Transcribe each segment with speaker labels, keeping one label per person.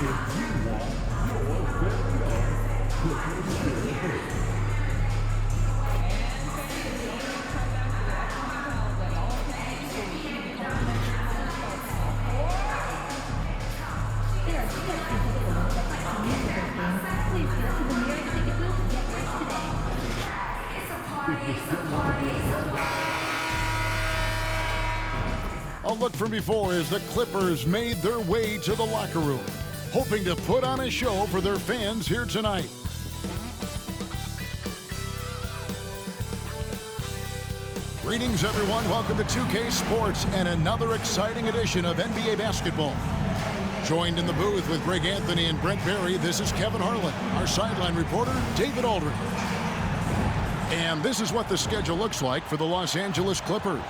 Speaker 1: A look from before as the Clippers made their way to the locker room, hoping to put on a show for their fans here tonight. Greetings, everyone. Welcome to 2K Sports and another exciting edition of NBA basketball. Joined in the booth with Greg Anthony and Brent Berry, this is Kevin Harlan. Our sideline reporter, David Aldridge. And this is what the schedule looks like for the Los Angeles Clippers.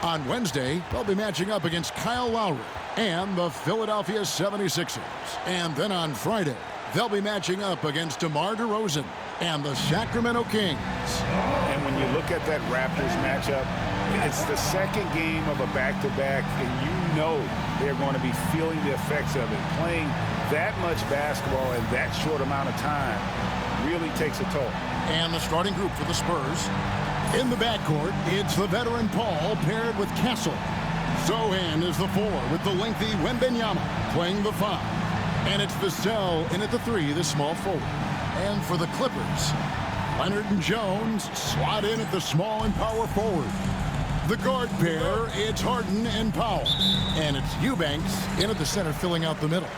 Speaker 1: On Wednesday, they'll be matching up against Kyle Lowry and the Philadelphia 76ers. And then on Friday, they'll be matching up against DeMar DeRozan and the Sacramento Kings.
Speaker 2: And when you look at that Raptors matchup, it's the second game of a back-to-back, and you know they're going to be feeling the effects of it. Playing that much basketball in that short amount of time really takes a toll.
Speaker 1: And the starting group for the Spurs. In the backcourt, it's the veteran Paul paired with Castle. Zohan is the 4 with the lengthy Wembanyama playing the 5. And it's Vassell in at the 3, the small forward. And for the Clippers, Leonard and Jones slot in at the small and power forward. The guard pair, it's Harden and Powell. And it's Eubanks in at the center filling out the middle.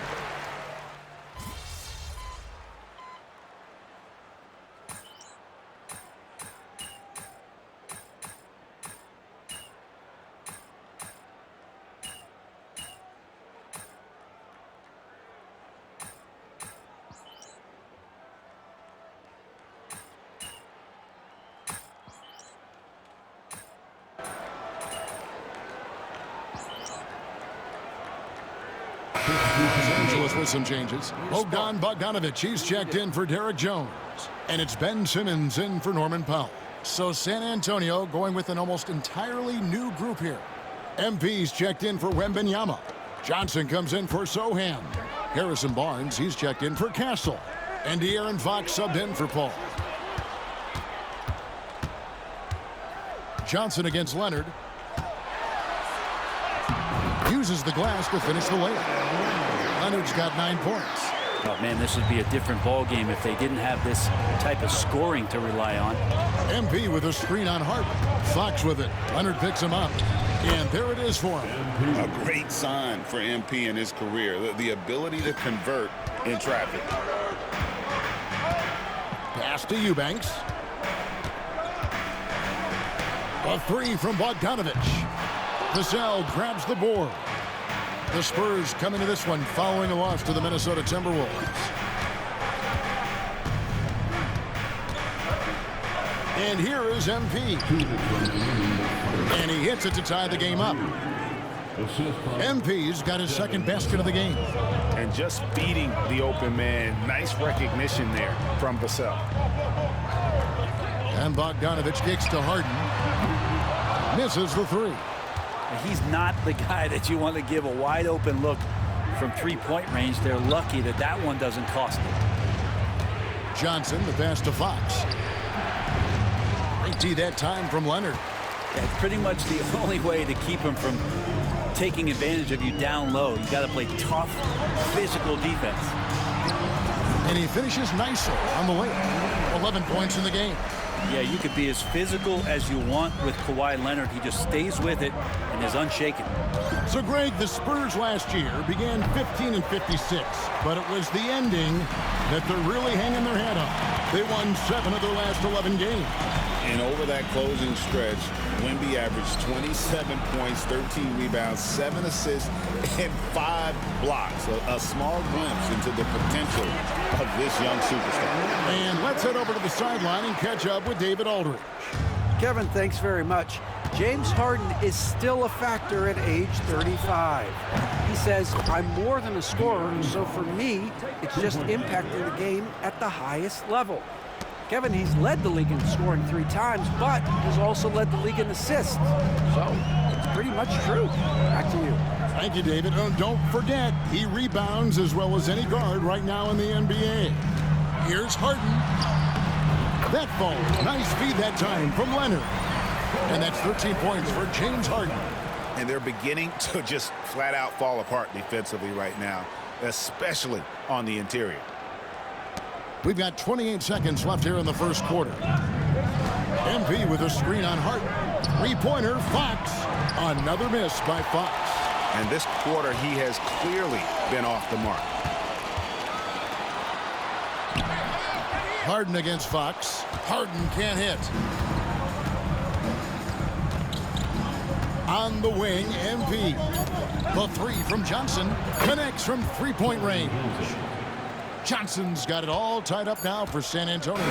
Speaker 1: Los Angeles with some changes. Bogdanovich, he's checked in for Derek Jones. And it's Ben Simmons in for Norman Powell. So San Antonio going with an almost entirely new group here. MP's checked in for Wembanyama. Johnson comes in for Zohan. Harrison Barnes, he's checked in for Castle. And De'Aaron Fox subbed in for Paul. Johnson against Leonard. Uses the glass to finish the layup. Leonard's got 9 points.
Speaker 3: Oh, man, this would be a different ball game if they didn't have this type of scoring to rely on.
Speaker 1: MP with a screen on Harden. Fox with it. Leonard picks him up. And there it is for him.
Speaker 4: A great sign for MP in his career. The ability to convert in traffic.
Speaker 1: Pass to Eubanks. A 3 from Bogdanovich. Vassell grabs the board. The Spurs come into this one following a loss to the Minnesota Timberwolves. And here is MP. And he hits it to tie the game up. MP's got his second basket of the game.
Speaker 2: And just beating the open man. Nice recognition there from Vassell.
Speaker 1: And Bogdanovich kicks to Harden. Misses the 3.
Speaker 3: He's not the guy that you want to give a wide open look from three-point range. They're lucky that that one doesn't cost them.
Speaker 1: Johnson, the pass to Fox. Great D that time from Leonard.
Speaker 3: It's pretty much the only way to keep him from taking advantage of you down low. You got to play tough, physical defense.
Speaker 1: And he finishes nicely on the layup. 11 points in the game.
Speaker 3: Yeah, you could be as physical as you want with Kawhi Leonard. He just stays with it and is unshaken.
Speaker 1: So, Greg, the Spurs last year began 15 and 56, but it was the ending that they're really hanging their head on. They won 7 of their last 11 games.
Speaker 4: And over that closing stretch, Wemby averaged 27 points, 13 rebounds, 7 assists, and 5 blocks. A small glimpse into the potential of this young superstar.
Speaker 1: And let's head over to the sideline and catch up with David Aldridge.
Speaker 5: Kevin, thanks very much. James Harden is still a factor at age 35. He says, I'm more than a scorer, so for me, it's just impacting the game at the highest level. Kevin, he's led the league in scoring 3 times, but has also led the league in assists. So it's pretty much true. Back to you.
Speaker 1: Thank you, David. Oh, don't forget, he rebounds as well as any guard right now in the NBA. Here's Harden. That fall. Nice feed that time from Leonard. And that's 13 points for James Harden.
Speaker 2: And they're beginning to just flat out fall apart defensively right now, especially on the interior.
Speaker 1: We've got 28 seconds left here in the first quarter. MP with a screen on Harden. Three-pointer, Fox. Another miss by Fox.
Speaker 2: And this quarter, he has clearly been off the mark.
Speaker 1: Harden against Fox. Harden can't hit. On the wing, MP. The three from Johnson. Connects from three-point range. Johnson's got it all tied up now for San Antonio.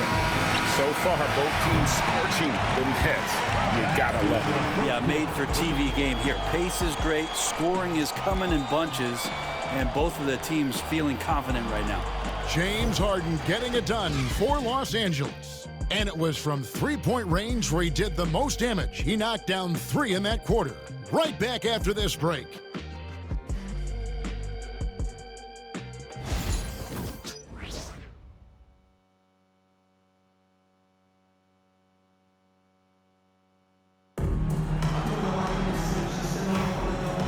Speaker 2: So far, both teams scorching the nets. You gotta love it.
Speaker 3: Yeah, made for TV game here. Pace is great. Scoring is coming in bunches. And both of the teams feeling confident right now.
Speaker 1: James Harden getting it done for Los Angeles. And it was from three-point range where he did the most damage. He knocked down 3 in that quarter. Right back after this break.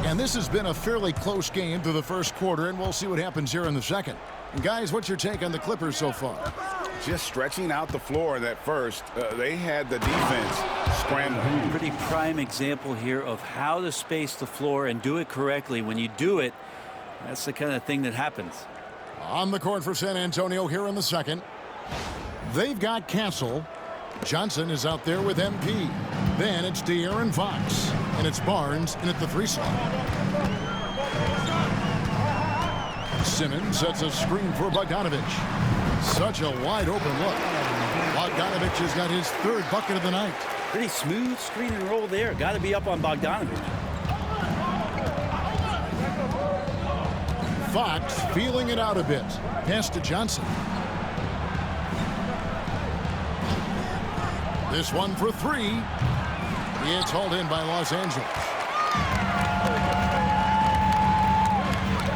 Speaker 1: And this has been a fairly close game through the first quarter, and we'll see what happens here in the second. And guys, what's your take on the Clippers so far?
Speaker 2: Just stretching out the floor in that first. They had the defense scrambling.
Speaker 3: Pretty prime example here of how to space the floor and do it correctly. When you do it, that's the kind of thing that happens.
Speaker 1: On the court for San Antonio here in the second. They've got Castle. Johnson is out there with MP. Then it's De'Aaron Fox. And it's Barnes in at the 3 slot. Simmons sets a screen for Bogdanovich. Such a wide open look. Bogdanovich has got his 3rd bucket of the night.
Speaker 3: Pretty smooth screen and roll there. Got to be up on Bogdanovich.
Speaker 1: Fox feeling it out a bit. Pass to Johnson. This one for 3. It's hauled in by Los Angeles.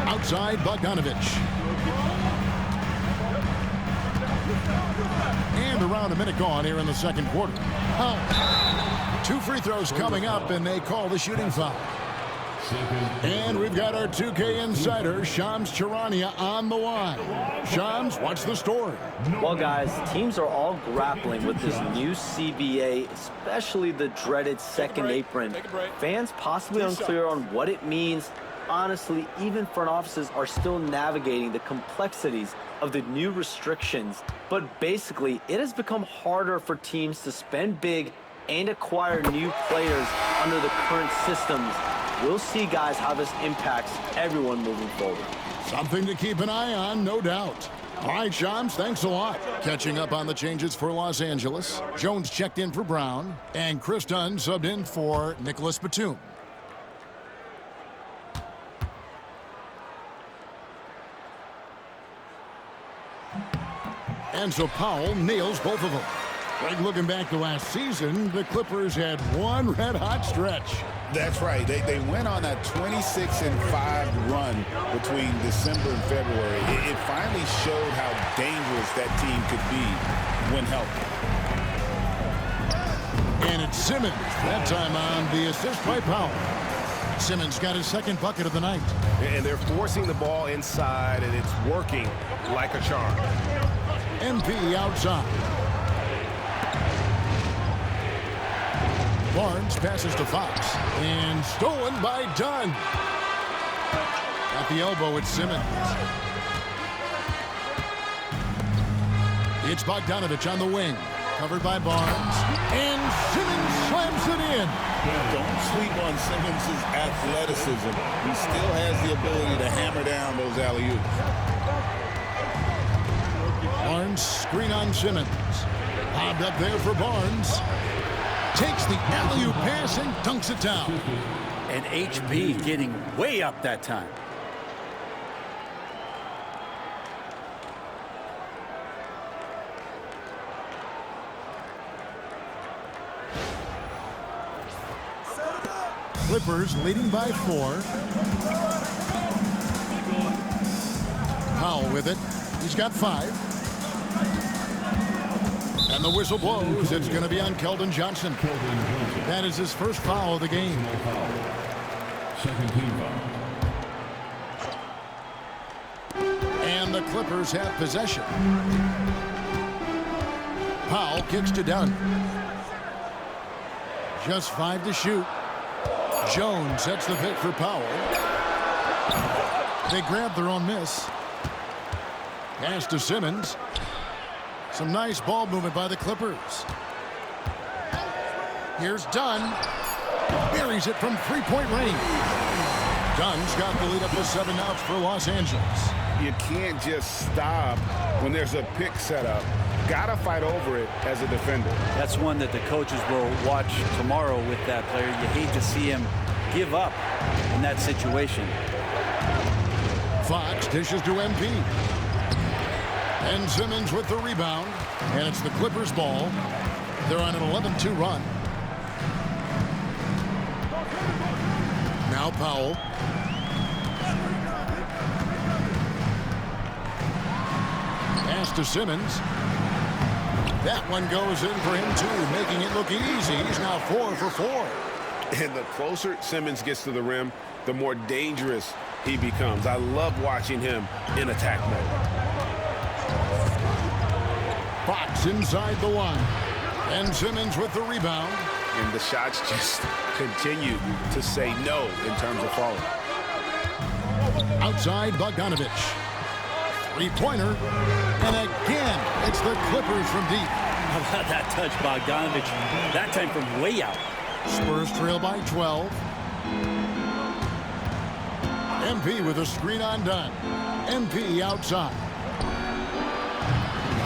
Speaker 1: Outside, Bogdanovich. And around a minute gone here in the second quarter. 2 free throws coming up, and they call the shooting foul. And we've got our 2K insider, Shams Charania, on the line. Shams, what's the story?
Speaker 6: Well, guys, teams are all grappling with this new CBA, especially the dreaded second apron. Fans possibly unclear on what it means. Honestly, even front offices are still navigating the complexities of the new restrictions. But basically, it has become harder for teams to spend big and acquire new players under the current systems. We'll see, guys, how this impacts everyone moving forward.
Speaker 1: Something to keep an eye on, no doubt. All right, Shams, thanks a lot. Catching up on the changes for Los Angeles. Jones checked in for Brown, and Chris Dunn subbed in for Nicholas Batum. And so Powell nails both of them. Like looking back to last season, the Clippers had one red-hot stretch.
Speaker 4: That's right. They went on a 26-5 run between December and February. It finally showed how dangerous that team could be when healthy.
Speaker 1: And it's Simmons, that time on the assist by Powell. Simmons got his 2nd bucket of the night.
Speaker 7: And they're forcing the ball inside, and it's working like a charm.
Speaker 1: MP outside. Barnes passes to Fox. And stolen by Dunn. At the elbow, it's Simmons. It's Bogdanovich on the wing. Covered by Barnes. And Simmons slams it in.
Speaker 4: Don't sleep on Simmons' athleticism. He still has the ability to hammer down those alley-oops.
Speaker 1: Barnes screen on Simmons. Bobbed up there for Barnes. Takes the alley-oop pass and dunks it down.
Speaker 3: And HB getting way up that time.
Speaker 1: Clippers leading by 4. Powell with it. He's got 5. And the whistle blows. It's going to be on Keldon Johnson. That is his first foul of the game.
Speaker 8: Second team foul.
Speaker 1: And the Clippers have possession. Powell kicks to Dunn. Just 5 to shoot. Jones sets the pick for Powell. They grab their own miss. Pass to Simmons. Some nice ball movement by the Clippers. Here's Dunn. Buries it from three-point range. Dunn's got the lead up to 7 outs for Los Angeles.
Speaker 2: You can't just stop when there's a pick set up. Gotta fight over it as a defender.
Speaker 3: That's one that the coaches will watch tomorrow with that player. You hate to see him give up in that situation.
Speaker 1: Fox dishes to MP. And Simmons with the rebound. And it's the Clippers' ball. They're on an 11-2 run. Now Powell. Pass to Simmons. That one goes in for him too, making it look easy. He's now 4 for 4.
Speaker 7: And the closer Simmons gets to the rim, the more dangerous he becomes. I love watching him in attack mode.
Speaker 1: Fox inside the line. And Simmons with the rebound.
Speaker 7: And the shots just continue to say no in terms of falling.
Speaker 1: Outside Bogdanovich. Three-pointer. And again, it's the Clippers from deep.
Speaker 3: How about that touch, Bogdanovich? That time from way out.
Speaker 1: Spurs trail by 12. MP with a screen on Dunn. MP outside.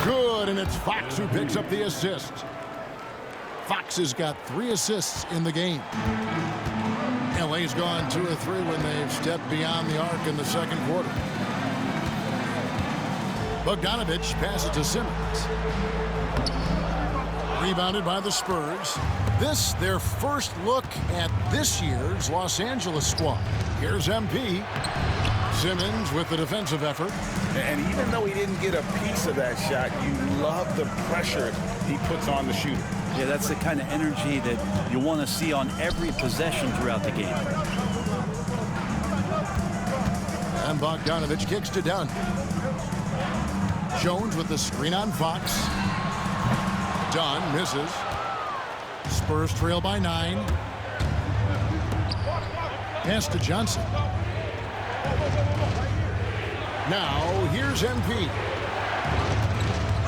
Speaker 1: Good, and it's Fox who picks up the assist. Fox has got 3 assists in the game. LA's gone 2 of 3 when they've stepped beyond the arc in the second quarter. Bogdanovich passes to Simmons. Rebounded by the Spurs. This, their first look at this year's Los Angeles squad. Here's MP. Simmons with the defensive effort.
Speaker 2: And even though he didn't get a piece of that shot, you love the pressure he puts on the shooter.
Speaker 3: Yeah, that's the kind of energy that you want to see on every possession throughout the game.
Speaker 1: And Bogdanovich kicks to Dunn. Jones with the screen on Fox. Dunn misses. Spurs trail by 9. Pass to Johnson. Now, here's MP.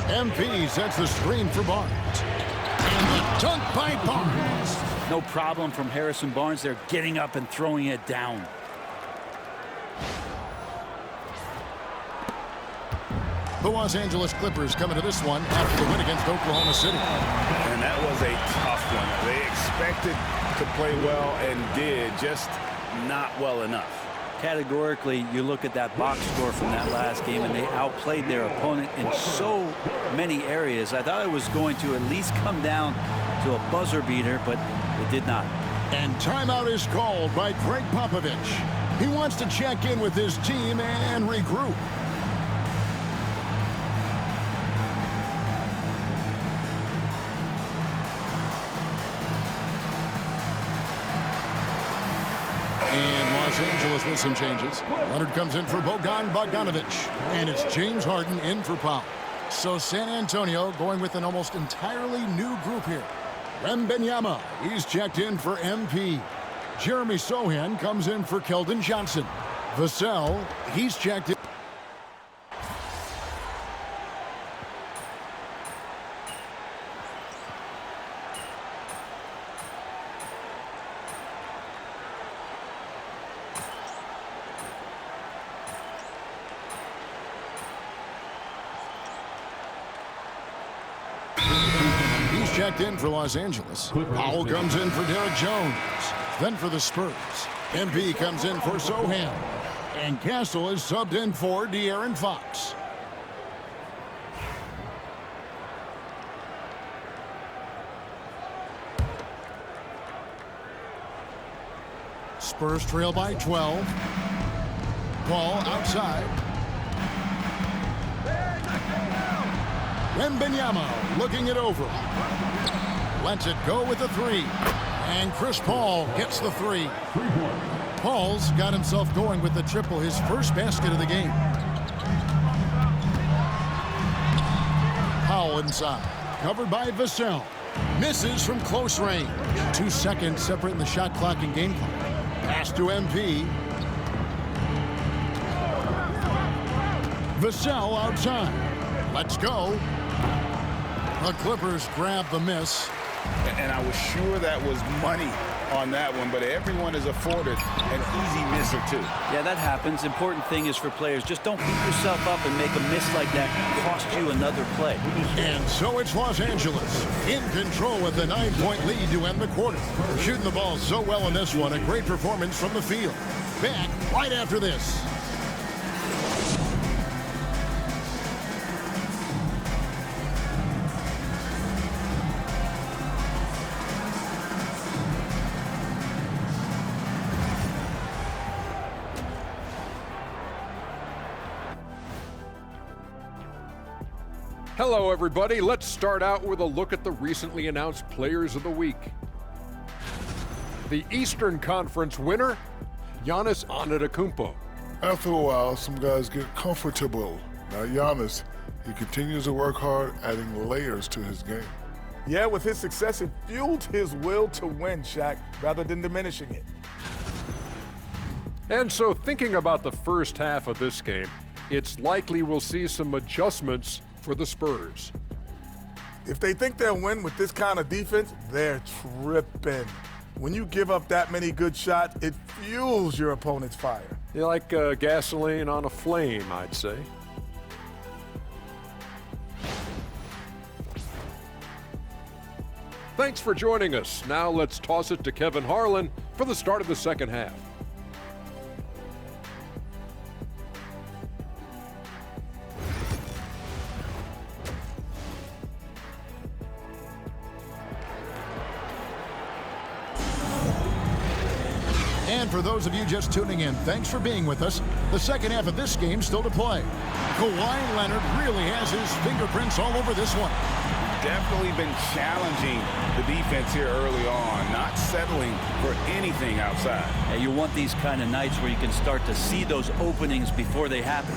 Speaker 1: MP sets the screen for Barnes. And the dunk by Barnes.
Speaker 3: No problem from Harrison Barnes. They're getting up and throwing it down.
Speaker 1: The Los Angeles Clippers coming to this one after the win against Oklahoma City.
Speaker 2: And that was a tough one. They expected to play well and did, just not well enough.
Speaker 3: Categorically, you look at that box score from that last game, and they outplayed their opponent in so many areas. I thought it was going to at least come down to a buzzer beater, but it did not.
Speaker 1: And timeout is called by Greg Popovich. He wants to check in with his team and regroup. And Los Angeles with some changes. Leonard comes in for Bogdanovich. And it's James Harden in for Powell. So San Antonio going with an almost entirely new group here. Wembanyama, he's checked in for MP. Jeremy Sohan comes in for Keldon Johnson. Vassell, he's checked in. Checked in for Los Angeles. Powell comes in for Derek Jones. Then for the Spurs. MP comes in for Sohan. And Castle is subbed in for De'Aaron Fox. Spurs trail by 12. Ball outside. Wembanyama looking it over. Lets it go with the three. And Chris Paul gets the three. Paul's got himself going with the triple, his first basket of the game. Powell inside. Covered by Vassell. Misses from close range. 2 seconds separating the shot clock and game clock. Pass to MP. Vassell outside. Let's go. The Clippers grab the miss.
Speaker 2: And I was sure that was money on that one, but everyone is afforded an easy miss or two.
Speaker 3: Yeah, that happens. Important thing is for players, just don't beat yourself up and make a miss like that cost you another play.
Speaker 1: And so it's Los Angeles in control with a 9-point lead to end the quarter. Shooting the ball so well in this one, a great performance from the field. Back right after this.
Speaker 9: Hello, everybody. Let's start out with a look at the recently announced Players of the Week. The Eastern Conference winner, Giannis Antetokounmpo.
Speaker 10: After a while, some guys get comfortable. Now Giannis, he continues to work hard, adding layers to his game.
Speaker 11: Yeah, with his success, it fueled his will to win, Shaq, rather than diminishing it.
Speaker 9: And so thinking about the first half of this game, it's likely we'll see some adjustments for the Spurs.
Speaker 11: If they think they'll win with this kind of defense, they're tripping. When you give up that many good shots, it fuels your opponent's fire.
Speaker 9: You're like gasoline on a flame, I'd say. Thanks for joining us. Now let's toss it to Kevin Harlan for the start of the second half.
Speaker 1: And for those of you just tuning in, thanks for being with us. The second half of this game still to play. Kawhi Leonard really has his fingerprints all over this one.
Speaker 2: Definitely been challenging the defense here early on, not settling for anything outside.
Speaker 3: Yeah, you want these kind of nights where you can start to see those openings before they happen.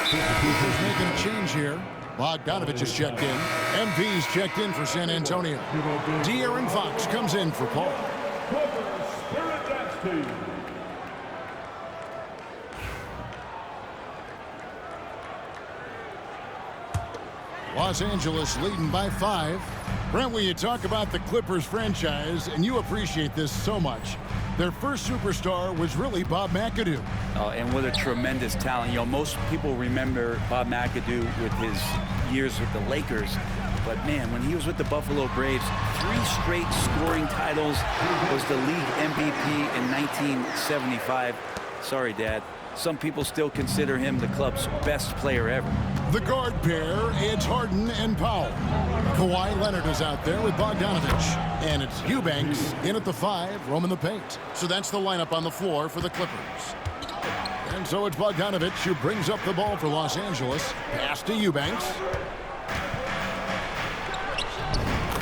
Speaker 1: Clippers making a change here. Bogdanovich is checked in. MP's checked in for San Antonio. De'Aaron Fox comes in for Paul. Los Angeles leading by 5. Brent, when you talk about the Clippers franchise, and you appreciate this so much, their first superstar was really Bob McAdoo.
Speaker 3: And what a tremendous talent. You know, most people remember Bob McAdoo with his years with the Lakers. But, man, when he was with the Buffalo Braves, 3 straight scoring titles, was the league MVP in 1975. Sorry, Dad. Some people still consider him the club's best player ever.
Speaker 1: The guard pair, it's Harden and Powell. Kawhi Leonard is out there with Bogdanovich. And it's Eubanks in at the 5, roaming the paint. So that's the lineup on the floor for the Clippers. And so it's Bogdanovich who brings up the ball for Los Angeles. Pass to Eubanks.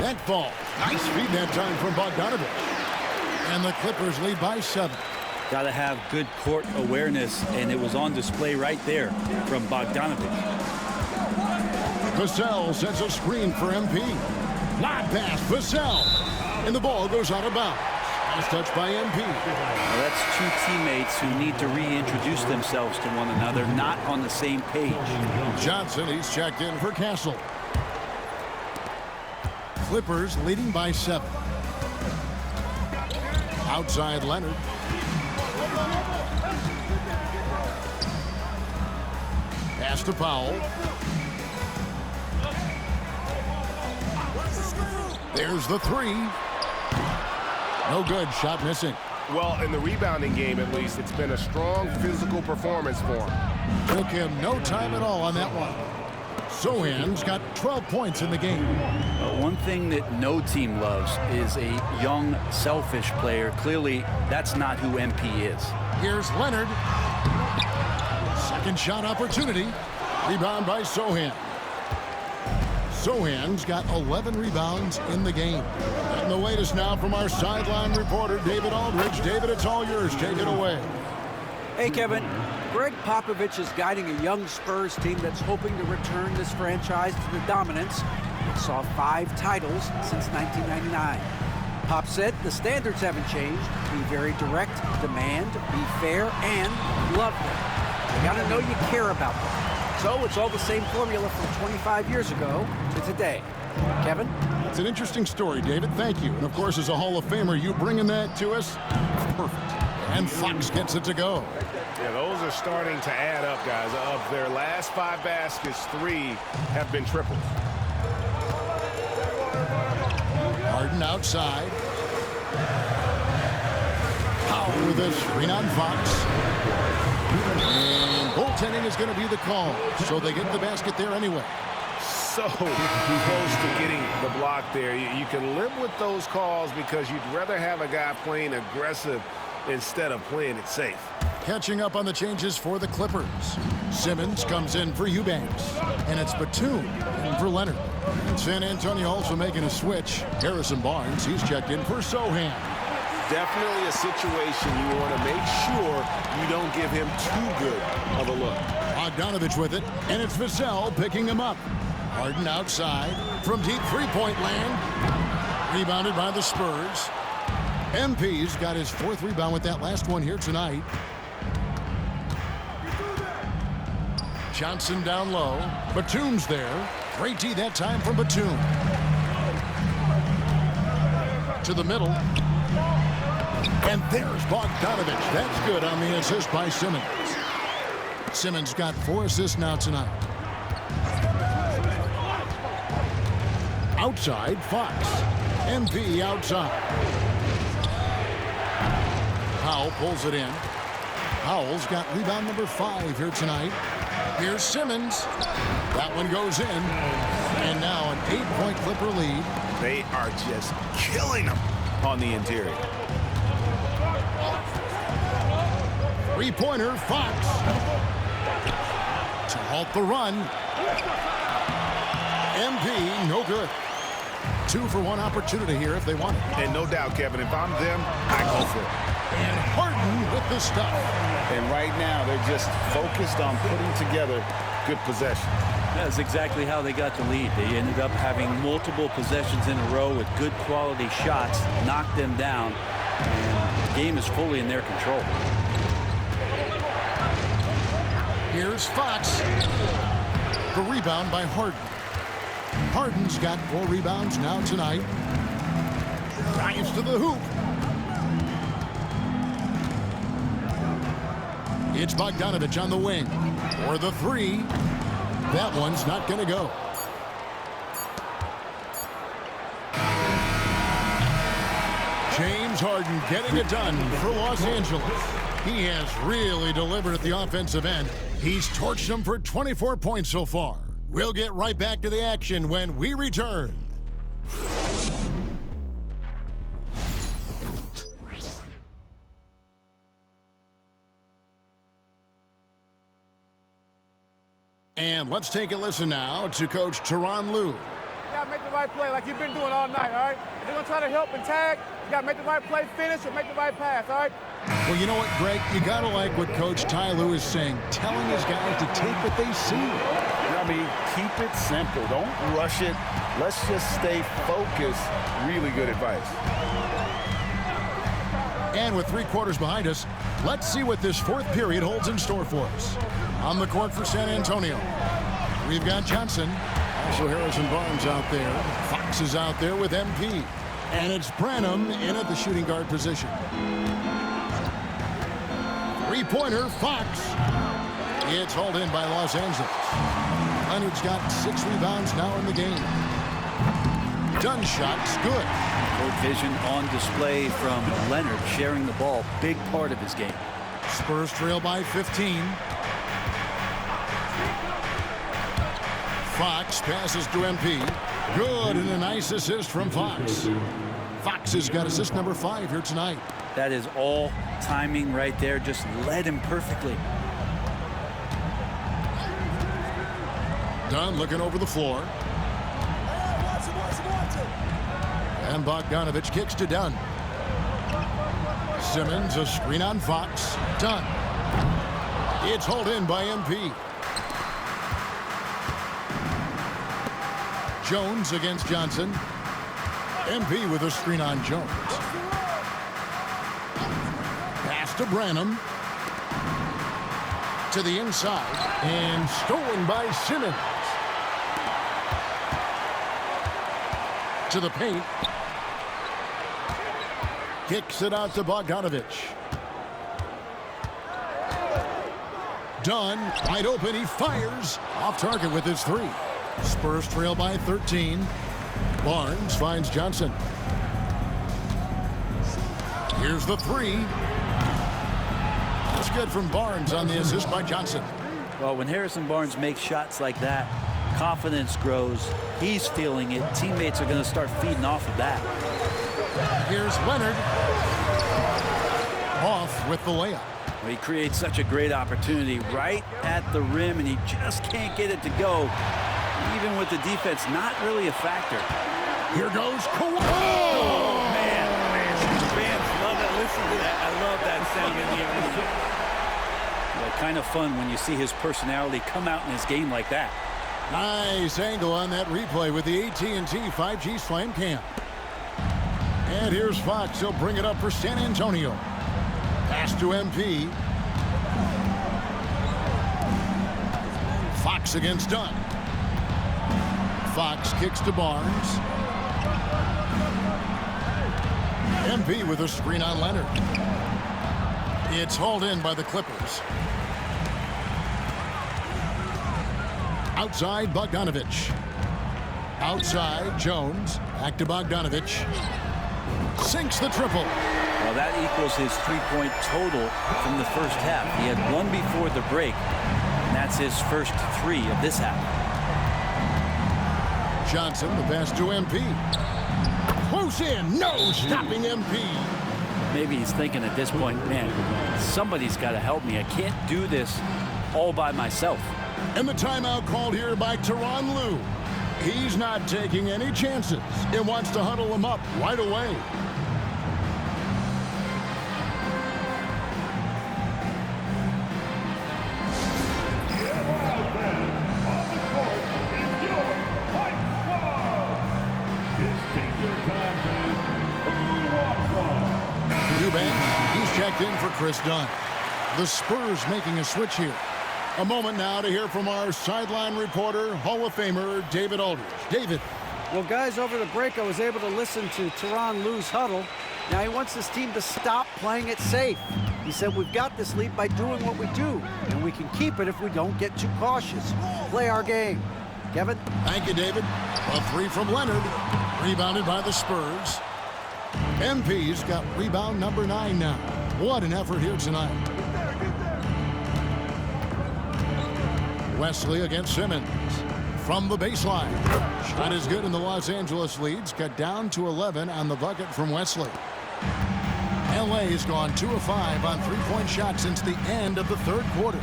Speaker 1: That ball. Nice feed that time from Bogdanovich. And the Clippers lead by 7.
Speaker 3: Got to have good court awareness, and it was on display right there from Bogdanovich.
Speaker 1: Vassell sets a screen for MP. Lob pass, Vassell. And the ball goes out of bounds. Nice touch by MP.
Speaker 3: Well, that's 2 teammates who need to reintroduce themselves to one another, not on the same page.
Speaker 1: Johnson, he's checked in for Castle. Clippers leading by 7. Outside Leonard. Pass to Powell. There's the three. No good. Shot missing.
Speaker 7: Well, in the rebounding game, at least, it's been a strong physical performance for him.
Speaker 1: Took him no time at all on that one. Sohan's got 12 points in the game.
Speaker 3: One thing that no team loves is a young, selfish player. Clearly, that's not who MP is.
Speaker 1: Here's Leonard. Second shot opportunity. Rebound by Sohan. Sohan's got 11 rebounds in the game. And the latest now from our sideline reporter, David Aldridge. David, it's all yours. Take it away.
Speaker 5: Hey, Kevin. Greg Popovich is guiding a young Spurs team that's hoping to return this franchise to the dominance that saw 5 titles since 1999. Pop said the standards haven't changed. Be very direct, demand, be fair, and love them. You gotta know you care about them. So it's all the same formula from 25 years ago to today. Kevin?
Speaker 1: It's an interesting story, David. Thank you. And of course, as a Hall of Famer, you bringing that to us? Perfect. And Fox gets it to go.
Speaker 7: Yeah, those are starting to add up, guys. Of their last 5 baskets, 3 have been triples.
Speaker 1: Harden outside. Powell with a screen on Fox. And goaltending is going to be the call. So they get the basket there anyway.
Speaker 7: So close to getting the block there. You can live with those calls because you'd rather have a guy playing aggressive instead of playing it safe.
Speaker 1: Catching up on the changes for the Clippers. Simmons comes in for Eubanks. And it's Batum in for Leonard. And San Antonio also making a switch. Harrison Barnes, he's checked in for Sohan.
Speaker 7: Definitely a situation you want to make sure you don't give him too good of a look.
Speaker 1: Bogdanovich with it, and it's Vassell picking him up. Harden outside from deep three-point land. Rebounded by the Spurs. MP's got his 4th rebound with that last one here tonight. Johnson down low. Batum's there. Great D that time from Batum. To the middle. And there's Bogdanovich. That's good on the assist by Simmons. Simmons got 4 assists now tonight. Outside, Fox. MP outside. Powell pulls it in. Powell's got rebound number 5 here tonight. Here's Simmons. That one goes in. And now an 8-point Clipper lead.
Speaker 2: They are just killing them on the interior.
Speaker 1: Three-pointer, Fox. To halt the run. MP, no good. 2 for 1 opportunity here if they want it.
Speaker 2: And no doubt, Kevin, if I'm them, I go for it.
Speaker 1: And Harden with the stuff.
Speaker 2: And right now, they're just focused on putting together good possession.
Speaker 3: That's exactly how they got the lead. They ended up having multiple possessions in a row with good quality shots, knocked them down, and the game is fully in their control.
Speaker 1: Here's Fox. The rebound by Harden. Harden's got 4 rebounds now tonight. Drives to the hoop. It's Bogdanovich on the wing. For the 3. That one's not going to go. James Harden getting it done for Los Angeles. He has really delivered at the offensive end. He's torched them for 24 points so far. We'll get right back to the action when we return. And let's take a listen now to Coach Tyronn Lue.
Speaker 12: You got to make the right play like you've been doing all night, all right? If they're going to try to help and tag, you got to make the right play, finish, or make the right pass, all right?
Speaker 1: Well, you know what, Greg? You got to like what Coach Ty Lue is saying, telling his guys to take what they see.
Speaker 2: I mean, keep it simple. Don't rush it. Let's just stay focused. Really good advice.
Speaker 1: And with 3 quarters behind us, let's see what this 4th period holds in store for us. On the court for San Antonio, we've got Johnson. Also Harrison Barnes out there. Fox is out there with MP. And it's Branham in at the shooting guard position. 3-pointer, Fox. It's hauled in by Los Angeles. Leonard's got 6 rebounds now in the game. Dunn shot's good.
Speaker 3: Good vision on display from Leonard, sharing the ball. Big part of his game.
Speaker 1: Spurs trail by 15. Fox passes to MP. Good, and a nice assist from Fox. Fox has got assist number 5 here tonight.
Speaker 3: That is all timing right there. Just led him perfectly.
Speaker 1: Dunn looking over the floor. And Bogdanovich kicks to Dunn. Simmons, a screen on Fox. Dunn. It's hauled in by MP. Jones against Johnson. MP with a screen on Jones. Pass to Branham. To the inside. And stolen by Simmons. To the paint. Kicks it out to Bogdanovich. Dunn, wide open, he fires. Off target with his 3. Spurs trail by 13. Barnes finds Johnson. Here's the 3. That's good from Barnes on the assist by Johnson.
Speaker 3: Well, when Harrison Barnes makes shots like that, confidence grows. He's feeling it. Teammates are going to start feeding off of that.
Speaker 1: Here's Leonard. Off with the layup.
Speaker 3: Well, he creates such a great opportunity right at the rim, and he just can't get it to go. Even with the defense, not really a factor.
Speaker 1: Here goes Kawhi.
Speaker 3: Oh, man. Fans love it. Listen to that. I love that sound in the arena. Well, kind of fun when you see his personality come out in his game like that.
Speaker 1: Nice angle on that replay with the AT&T 5G Slam Cam. And here's Fox. He'll bring it up for San Antonio. Pass to MP. Fox against Dunn. Fox kicks to Barnes. MP with a screen on Leonard. It's hauled in by the Clippers. Outside, Bogdanovich. Outside, Jones. Back to Bogdanovich. Sinks the triple.
Speaker 3: Well, that equals his 3-point total from the first half. He had 1 before the break, and that's his first 3 of this half.
Speaker 1: Johnson, the pass to MP. Close in, no stopping MP.
Speaker 3: Maybe he's thinking at this point, man, somebody's got to help me. I can't do this all by myself.
Speaker 1: And the timeout called here by Tyronn Lue. He's not taking any chances. It wants to huddle him up right away. He's checked in for Chris Dunn. The Spurs making a switch here. A moment now to hear from our sideline reporter, Hall of Famer David Aldridge. David.
Speaker 5: Well, guys, over the break, I was able to listen to Tyronn Lue's huddle. Now he wants his team to stop playing it safe. He said we've got this lead by doing what we do, and we can keep it if we don't get too cautious. Play our game. Kevin?
Speaker 1: Thank you, David. A 3 from Leonard. Rebounded by the Spurs. MP's got rebound number 9 now. What an effort here tonight. Wesley against Simmons. From the baseline. Shot is good, and the Los Angeles leads cut down to 11 on the bucket from Wesley. LA has gone 2 of 5 on 3-point shots since the end of the 3rd quarter.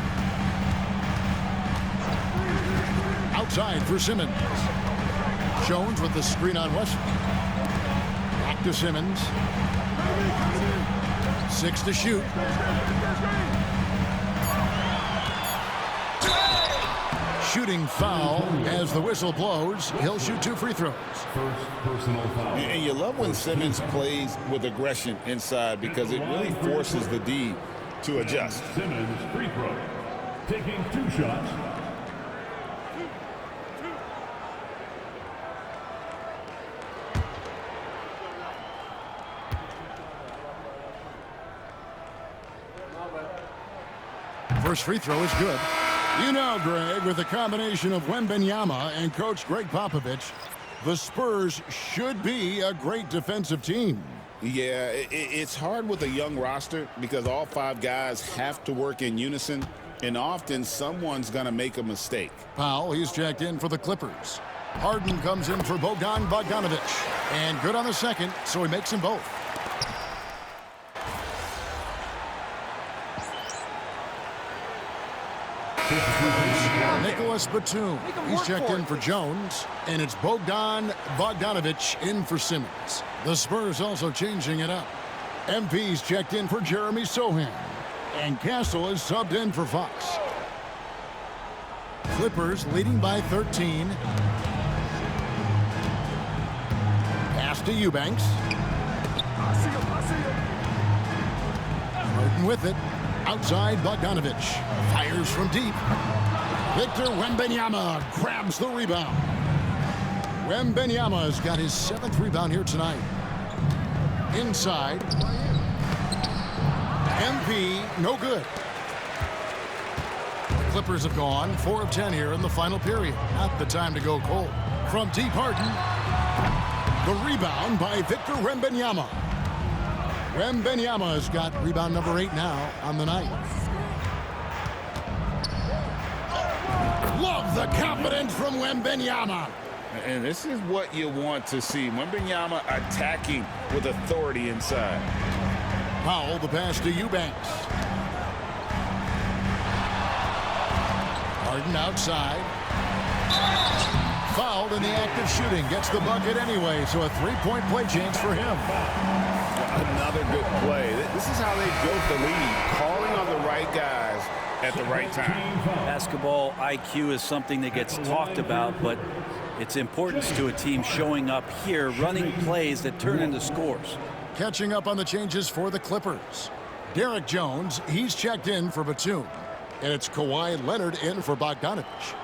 Speaker 1: Outside for Simmons. Jones with the screen on Wesley. Back to Simmons. 6 to shoot. Shooting foul as the whistle blows. He'll shoot 2 free throws.
Speaker 8: First personal foul.
Speaker 4: And you love when Simmons plays with aggression inside because it really forces the D to adjust.
Speaker 8: Simmons free throw. Taking 2 shots.
Speaker 1: First free throw is good. You know, Greg, with the combination of Wembanyama and Coach Greg Popovich, the Spurs should be a great defensive team.
Speaker 4: Yeah, it's hard with a young roster because all 5 guys have to work in unison, and often someone's going to make a mistake.
Speaker 1: Powell, he's checked in for the Clippers. Harden comes in for Bogdanovich. And good on the second, so he makes them both. Nicholas Batum, he's checked in for Jones, and it's Bogdanovich in for Simmons. The Spurs also changing it up. MP's checked in for Jeremy Sohan, and Castle is subbed in for Fox. Clippers leading by 13. Pass to Eubanks. Harden with it. Outside Bogdanovich. Fires from deep. Victor Wembanyama grabs the rebound. Wembanyama's got his 7th rebound here tonight. Inside. MP, no good. The Clippers have gone 4 of 10 here in the final period. Not the time to go cold. From deep, Harden. The rebound by Victor Wembanyama. Wembanyama's got rebound number 8 now on the night. Love the confidence from Wembanyama.
Speaker 4: And this is what you want to see. Wembanyama attacking with authority inside.
Speaker 1: Powell, the pass to Eubanks. Harden outside. Fouled in the act of shooting. Gets the bucket anyway, so a 3-point play chance for him.
Speaker 7: Another good play. This is how they built the lead, calling on the right guys at the right time.
Speaker 3: Basketball IQ is something that gets talked about, but its importance to a team showing up here, running plays that turn into scores.
Speaker 1: Catching up on the changes for the Clippers. Derek Jones, he's checked in for Batum. And it's Kawhi Leonard in for Bogdanovich.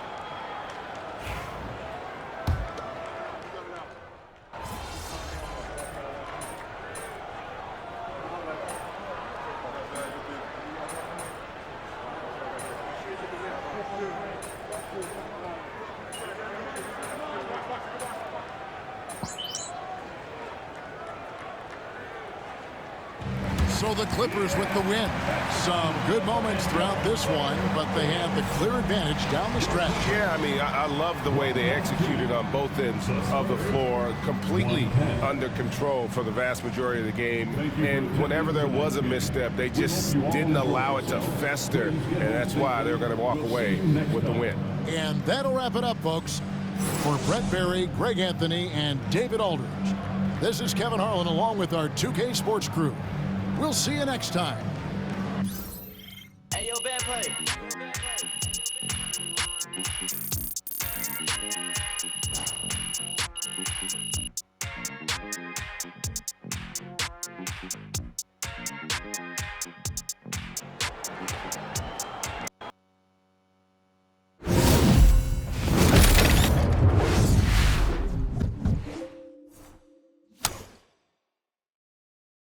Speaker 1: So the Clippers with the win. Some good moments throughout this one, but they had the clear advantage down the stretch.
Speaker 7: Yeah, I mean, I love the way they executed on both ends of the floor, completely under control for the vast majority of the game. And whenever there was a misstep, they just didn't allow it to fester, and that's why they're going to walk away with the win.
Speaker 1: And that'll wrap it up, folks. For Brett Berry, Greg Anthony, and David Aldridge, this is Kevin Harlan along with our 2K Sports crew. We'll see you next time.
Speaker 6: Hey, yo, bad play.